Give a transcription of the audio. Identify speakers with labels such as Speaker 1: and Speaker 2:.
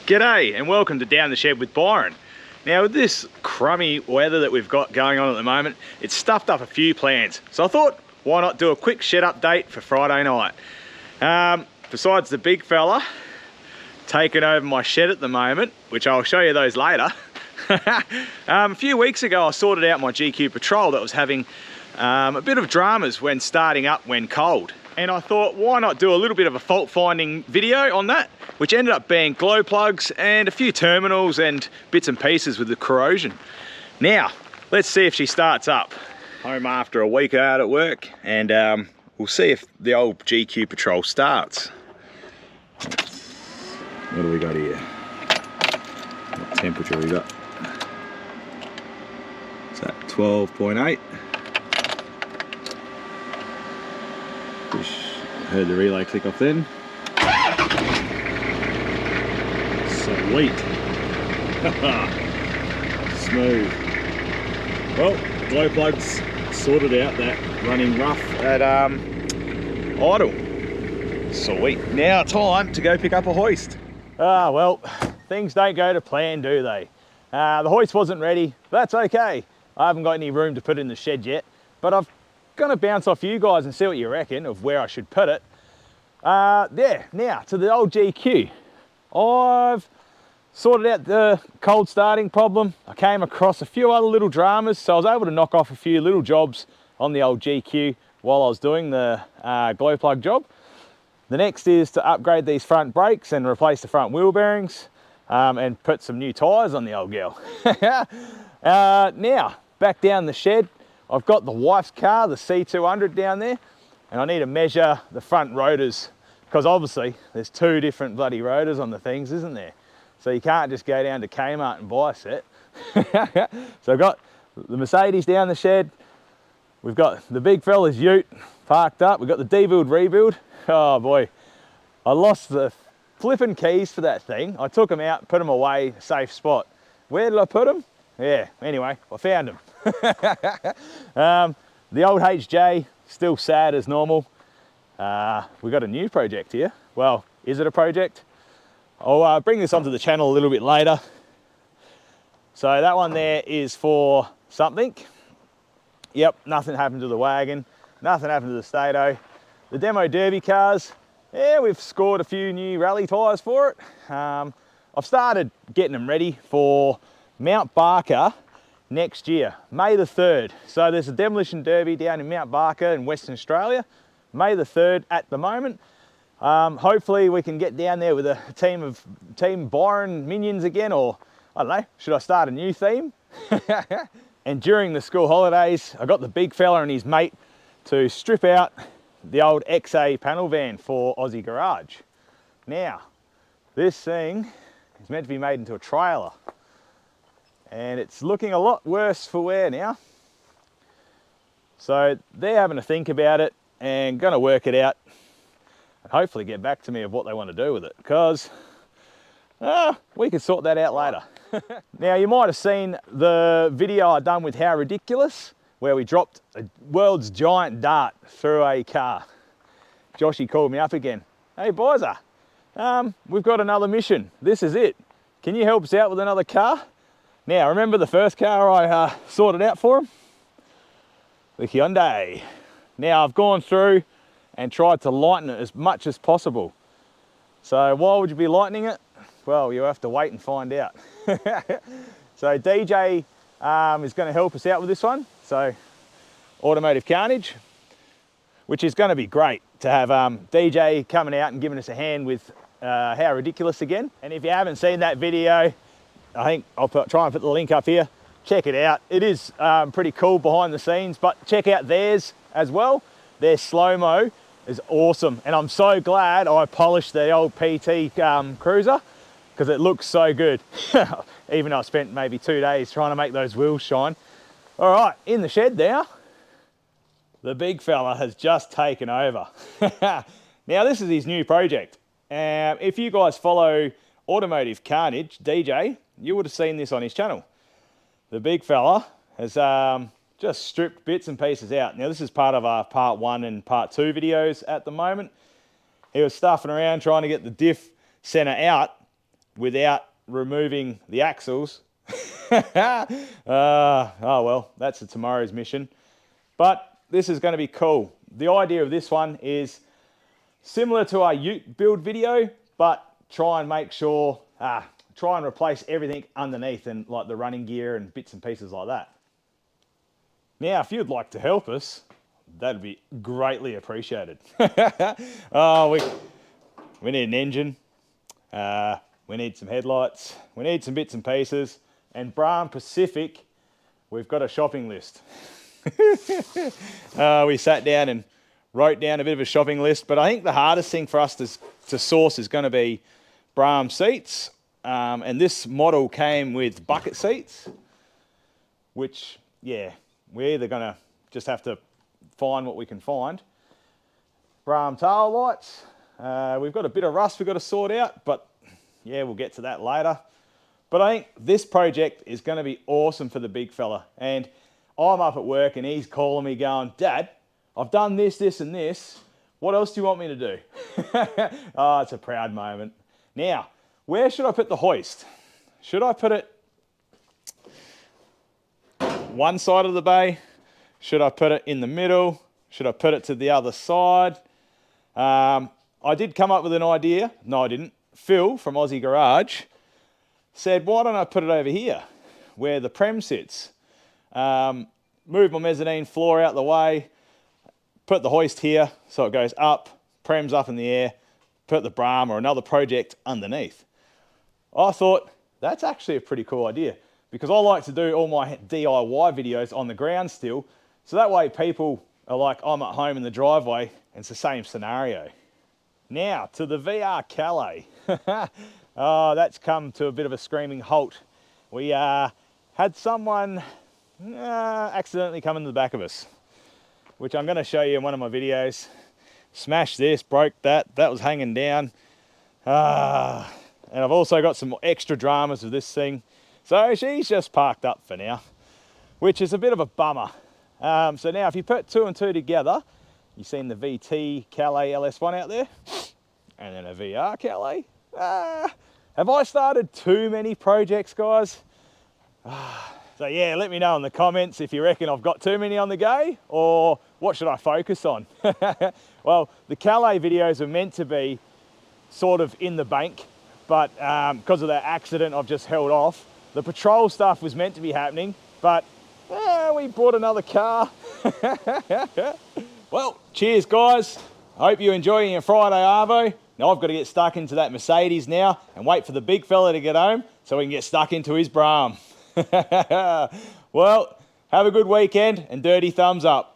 Speaker 1: G'day and welcome to Down the Shed with Byron. Now with this crummy weather that we've got going on at the moment, it's stuffed up a few plans. So I thought, why not do a quick shed update for Friday night? Besides the big fella taking over my shed at the moment, which I'll show you those later. A few weeks ago I sorted out my GQ Patrol that was having a bit of dramas when starting up when cold. And I thought, why not do a little bit of a fault finding video on that, which ended up being glow plugs and a few terminals and bits and pieces with the corrosion. Now, let's see if she starts up. Home after a week out at work, and we'll see if the old GQ Patrol starts. What do we got here? What temperature we got? Is that 12.8? Just heard the relay click off then. Sweet. Smooth. Well, glow plugs sorted out that running rough at idle. Sweet. Now time to go pick up a hoist. Well, things don't go to plan, do they? The hoist wasn't ready. That's okay. I haven't got any room to put it in the shed yet, but I've gonna bounce off you guys and see what you reckon of where I should put it. Yeah, now to the old GQ. I've sorted out the cold starting problem. I came across a few other little dramas, so I was able to knock off a few little jobs on the old GQ while I was doing the glow plug job. The next is to upgrade these front brakes and replace the front wheel bearings and put some new tyres on the old girl. Now, back down the shed, I've got the wife's car, the C200 down there, and I need to measure the front rotors, because obviously there's two different bloody rotors on the things, isn't there? So you can't just go down to Kmart and buy a set. So I've got the Mercedes down the shed, we've got the big fella's ute parked up, we've got the D-build rebuild. Oh boy, I lost the flipping keys for that thing. I took them out, put them away, safe spot. Where did I put them? Yeah, anyway, I found them. The old HJ, still sad as normal. We've got a new project here. Well, is it a project? I'll bring this onto the channel a little bit later. So that one there is for something. Yep, nothing happened to the wagon, nothing happened to the Stato. The demo derby cars, yeah, we've scored a few new rally tyres for it. I've started getting them ready for Mount Barker next year, May the 3rd. So there's a demolition derby down in Mount Barker in Western Australia, May the 3rd at the moment. Hopefully we can get down there with a team Byron minions again, or I don't know, should I start a new theme? And during the school holidays, I got the big fella and his mate to strip out the old XA panel van for Aussie Garage. Now, this thing is meant to be made into a trailer, and it's looking a lot worse for wear now. So they're having to think about it and gonna work it out and hopefully get back to me of what they want to do with it, because we can sort that out later. Now you might have seen the video I done with How Ridiculous, where we dropped a world's giant dart through a car. Joshy called me up again. Hey Boyser, we've got another mission. This is it. Can you help us out with another car? Now, remember the first car I sorted out for him? The Hyundai. Now, I've gone through and tried to lighten it as much as possible. So why would you be lightening it? Well, you'll have to wait and find out. So DJ is going to help us out with this one. So Automotive Carnage, which is going to be great to have DJ coming out and giving us a hand with How Ridiculous again. And if you haven't seen that video, I think I'll try and put the link up here. Check it out. It is pretty cool behind the scenes, but check out theirs as well. Their slow-mo is awesome. And I'm so glad I polished the old PT Cruiser, because it looks so good. Even though I spent maybe 2 days trying to make those wheels shine. All right, in the shed now. The big fella has just taken over. Now this is his new project. If you guys follow Automotive Carnage, DJ, you would have seen this on his channel. The big fella has just stripped bits and pieces out. Now this is part of our part 1 and part 2 videos at the moment. He was stuffing around trying to get the diff center out, without removing the axles. Oh well, that's a tomorrow's mission. But this is going to be cool. The idea of this one is similar to our ute build video, but try and make sure, try and replace everything underneath and like the running gear and bits and pieces like that. Now, if you'd like to help us, that'd be greatly appreciated. Oh, we need an engine. We need some headlights. We need some bits and pieces. And Braham Pacific, we've got a shopping list. We sat down and wrote down a bit of a shopping list, but I think the hardest thing for us to source is going to be Braham seats. And this model came with bucket seats, which, yeah, we're either going to just have to find what we can find. Braham tail lights. We've got a bit of rust we've got to sort out, but yeah, we'll get to that later. But I think this project is going to be awesome for the big fella. And I'm up at work and he's calling me going, Dad, I've done this, this and this. What else do you want me to do? Oh, it's a proud moment. Now, where should I put the hoist? Should I put it one side of the bay? Should I put it in the middle? Should I put it to the other side? I did come up with an idea. No, I didn't. Phil from Aussie Garage said, why don't I put it over here where the prem sits? Move my mezzanine floor out the way, put the hoist here so it goes up, prem's up in the air, put the Braham or another project underneath. I thought that's actually a pretty cool idea because I like to do all my DIY videos on the ground still, so that way people are like, I'm at home in the driveway and it's the same scenario. Now to the VR Calais. Oh, that's come to a bit of a screaming halt. We had someone accidentally come into the back of us, which I'm going to show you in one of my videos. Smashed this, broke that, that was hanging down. And I've also got some extra dramas with this thing. So she's just parked up for now, which is a bit of a bummer. So now if you put two and two together, you've seen the VT Calais LS1 out there, and then a VR Calais. Have I started too many projects, guys? So yeah, let me know in the comments if you reckon I've got too many on the go, or what should I focus on? Well, the Calais videos are meant to be sort of in the bank, but because of that accident, I've just held off. The patrol stuff was meant to be happening, but we bought another car. Well, cheers guys. I hope you're enjoying your Friday Arvo. Now I've got to get stuck into that Mercedes now and wait for the big fella to get home so we can get stuck into his Braham. Well, have a good weekend and dirty thumbs up.